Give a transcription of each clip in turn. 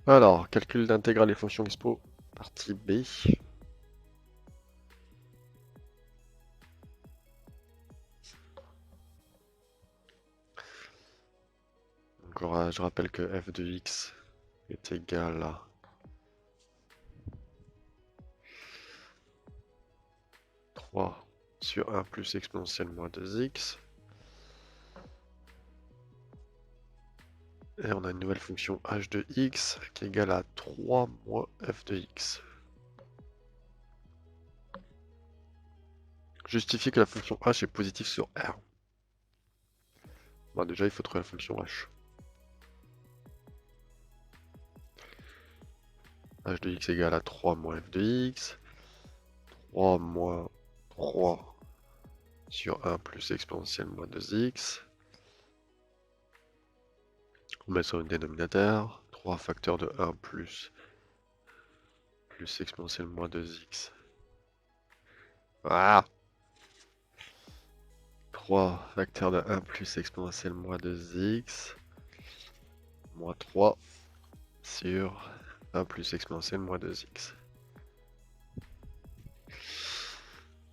Alors, calcul d'intégrale et fonctions expo, partie B. Encore, je rappelle que f de x est égal à sur 1 plus exponentielle moins 2x. Et on a une nouvelle fonction h de x qui est égale à 3 moins f de x. Justifier que la fonction h est positive sur R. Bon, déjà, il faut trouver la fonction h. H de x égale à 3 moins f de x. 3 moins 3 sur 1 plus exponentielle moins 2x. On met sur le dénominateur. 3 facteurs de 1 plus exponentielle moins 2x. Ah 3 facteurs de 1 plus exponentielle moins 2x. Moins 3 sur 1 plus exponentielle moins 2x.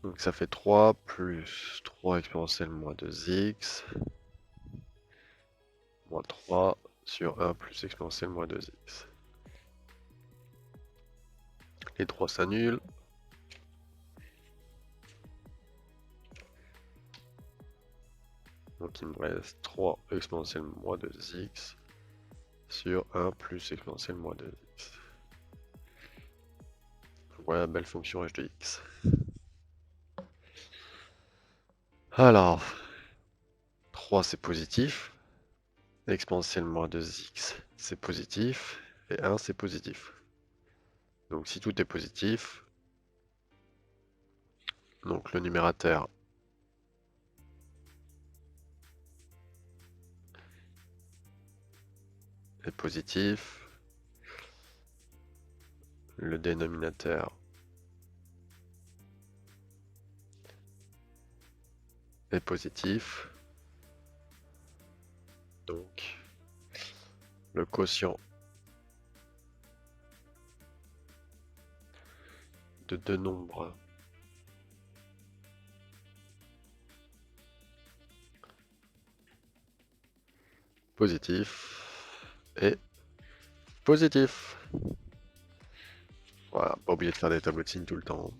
Donc ça fait 3 plus 3 exponentielle moins 2x. Moins 3 sur 1 plus exponentielle moins 2x. Les 3 s'annulent. Donc il me reste 3 exponentielle moins 2x sur 1 plus exponentielle moins 2x. Voilà la belle fonction h de x. Alors, 3 c'est positif, exponentielle moins 2x c'est positif, et 1 c'est positif. Donc si tout est positif, donc le numérateur est positif, le dénominateur est positif, donc le quotient de deux nombres positifs est positif. Voilà, pas oublier de faire des tableaux de signes tout le temps.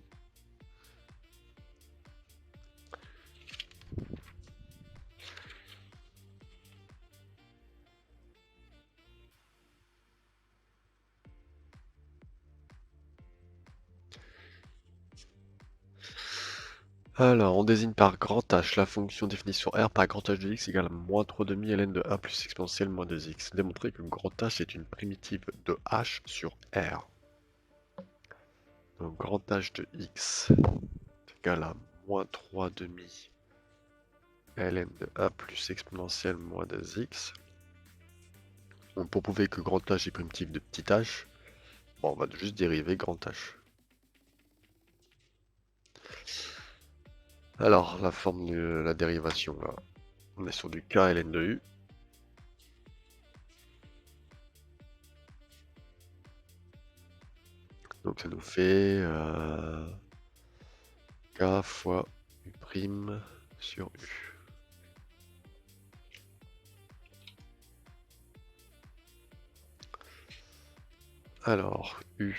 Alors, on désigne par grand H la fonction définie sur R par grand H de x égale à moins 3,5 ln de 1 plus exponentielle moins 2x. Démontrer que grand H est une primitive de H sur R. Donc, grand H de x est égal à moins 3,5 ln de 1 plus exponentielle moins 2x. Donc, pour prouver que grand H est primitive de petit h, bon, on va juste dériver grand H. Alors, la forme de la dérivation, là, on est sur du k ln de u. Donc ça nous fait k fois u' sur u. Alors, u,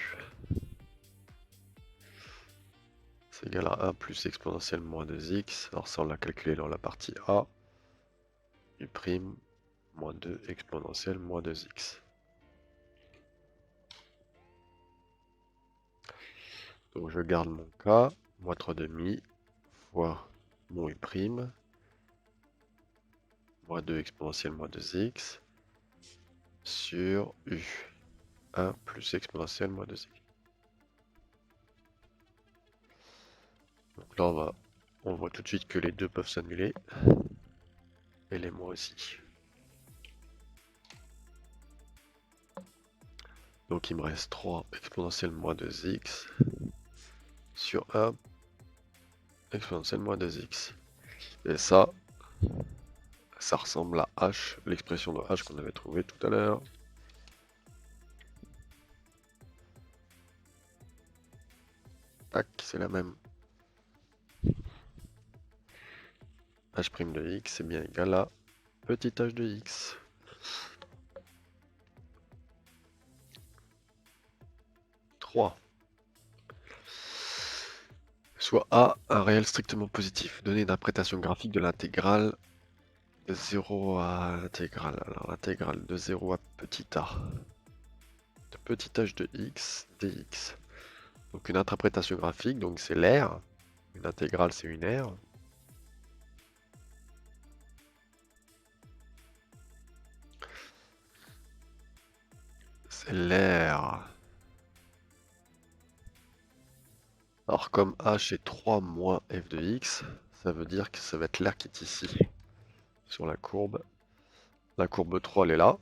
c'est égal à 1 plus exponentielle moins 2x. Alors ça, on l'a calculé dans la partie A. U' moins 2 exponentielle moins 2x. Donc je garde mon k, moins 3,5 fois mon u', moins 2 exponentielle moins 2x, sur u. 1 plus exponentielle moins 2x. Donc là, on voit tout de suite que les deux peuvent s'annuler. Et les moins aussi. Donc il me reste 3 exponentielle moins 2x sur 1 exponentielle moins 2x. Et ça ressemble à h, l'expression de h qu'on avait trouvé tout à l'heure. Tac, c'est la même. H' de x est bien égal à petit h de x. 3. Soit A, un réel strictement positif. Donner une interprétation graphique de l'intégrale de 0 à l'intégrale. Alors l'intégrale de 0 à petit a. De petit h de x dx. Donc une interprétation graphique, donc c'est l'aire. Une intégrale, c'est une aire. C'est l'aire. Alors comme h est 3 moins f de x, ça veut dire que ça va être l'aire qui est ici, sur la courbe. La courbe 3, elle est là.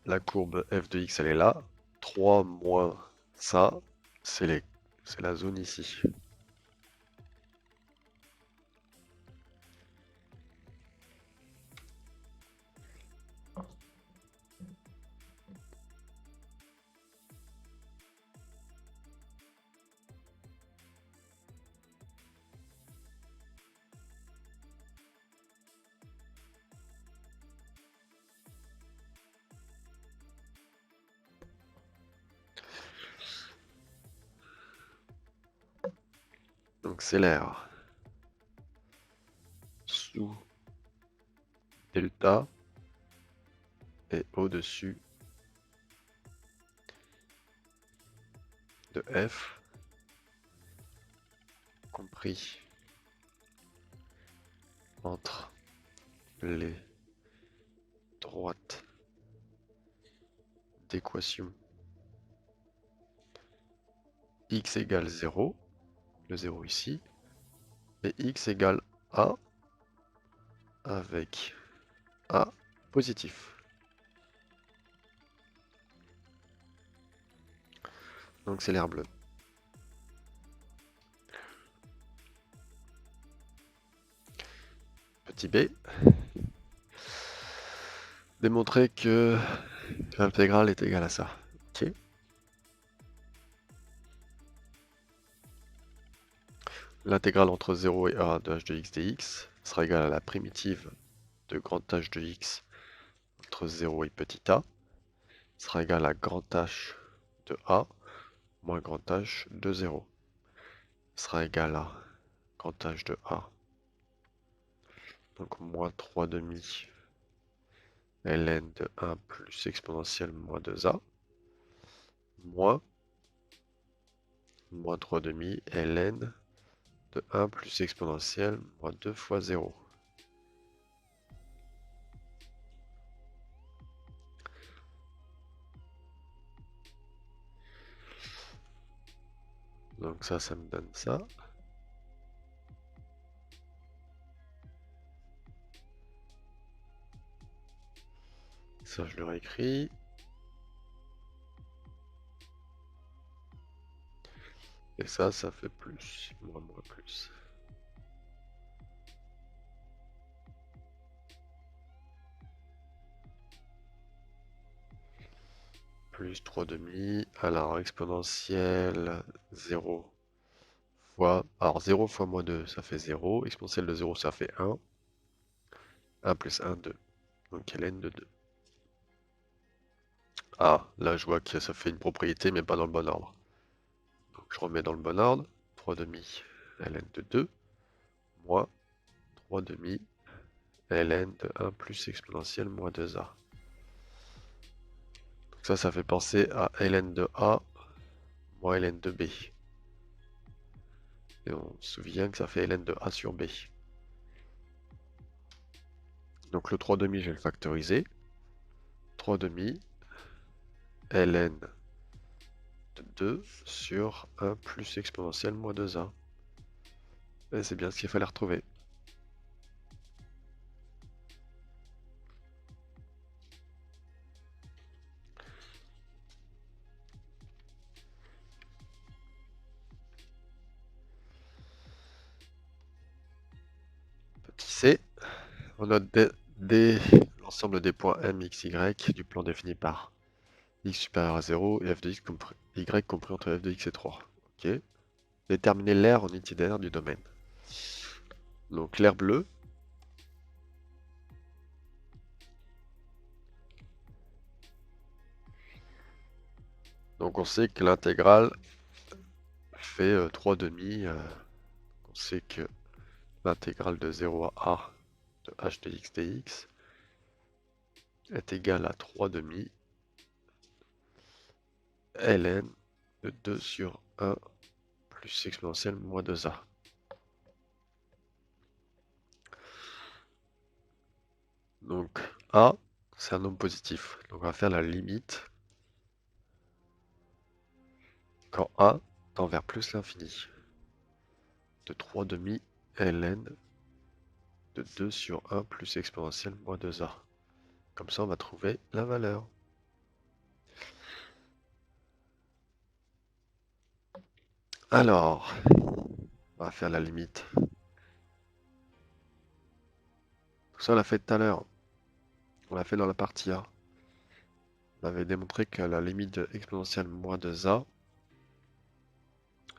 La courbe f de x, elle est là. 3 moins ça, c'est la zone ici. Donc c'est l'aire sous delta et au-dessus de f compris entre les droites d'équation x égale 0, le 0 ici, et x égale a avec a positif. Donc c'est l'aire bleue. Petit b. Démontrer que l'intégrale est égale à ça. Ok. L'intégrale entre 0 et a de h de x dx sera égale à la primitive de grand h de x entre 0 et petit a sera égale à grand h de a moins grand h de 0 sera égal à grand h de a, donc moins 3 demi ln de 1 plus exponentielle moins 2a moins 3 demi ln de 1 plus exponentielle moins 2 fois 0. Donc ça me donne ça. Ça, je le réécris. Et ça fait plus. Moins, plus. Plus 3 demi. Alors, exponentielle 0 fois... Alors, 0 fois moins 2, ça fait 0. Exponentielle de 0, ça fait 1. 1 plus 1, 2. Donc, ln de 2. Ah, là, je vois que ça fait une propriété, mais pas dans le bon ordre. Donc, je remets dans le bon ordre. 3 demi ln de 2 moins 3 demi ln de 1 plus exponentielle moins 2a. Donc ça fait penser à ln de a moins ln de b. Et on se souvient que ça fait ln de a sur b. Donc le 3 demi, je vais le factoriser. 3 demi ln de 2 sur 1 plus exponentielle moins 2a. Et c'est bien ce qu'il fallait retrouver. Petit c, on note l'ensemble des points m, x, y du plan défini par x supérieur à 0 et f de y compris entre f de x et 3. Ok. Déterminer l'aire en itinéraire du domaine. Donc l'aire bleue. Donc on sait que l'intégrale fait 3 demi. On sait que l'intégrale de 0 à a de h de x dx est égale à 3 demi ln de 2 sur 1 plus exponentielle moins 2a. Donc a, c'est un nombre positif. Donc on va faire la limite quand a tend vers plus l'infini de 3 demi ln de 2 sur 1 plus exponentielle moins 2a. Comme ça, on va trouver la valeur. Alors, on va faire la limite. Tout ça, on l'a fait tout à l'heure. On l'a fait dans la partie A. On avait démontré que la limite de exponentielle moins 2a,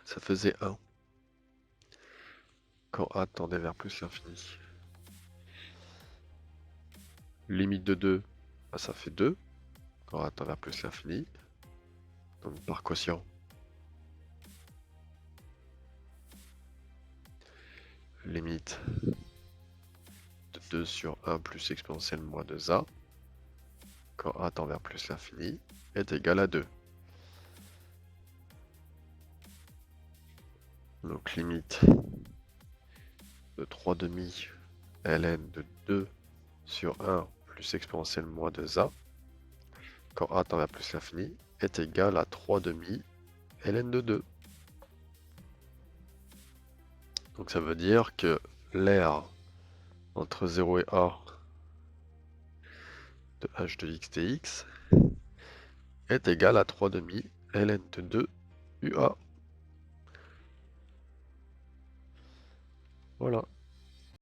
ça faisait 1. Quand a tendait vers plus l'infini. Limite de 2, bah, ça fait 2. Quand a tend vers plus l'infini. Donc par quotient. Limite de 2 sur 1 plus exponentielle moins 2a. Quand a tend vers plus l'infini est égal à 2. Donc limite de 3 demi ln de 2 sur 1 plus exponentielle moins 2a, quand a tend vers plus l'infini, est égal à 3 demi ln de 2. Donc ça veut dire que l'aire entre 0 et a de h de x dx est égal à 3 demi ln de 2 ua. Voilà.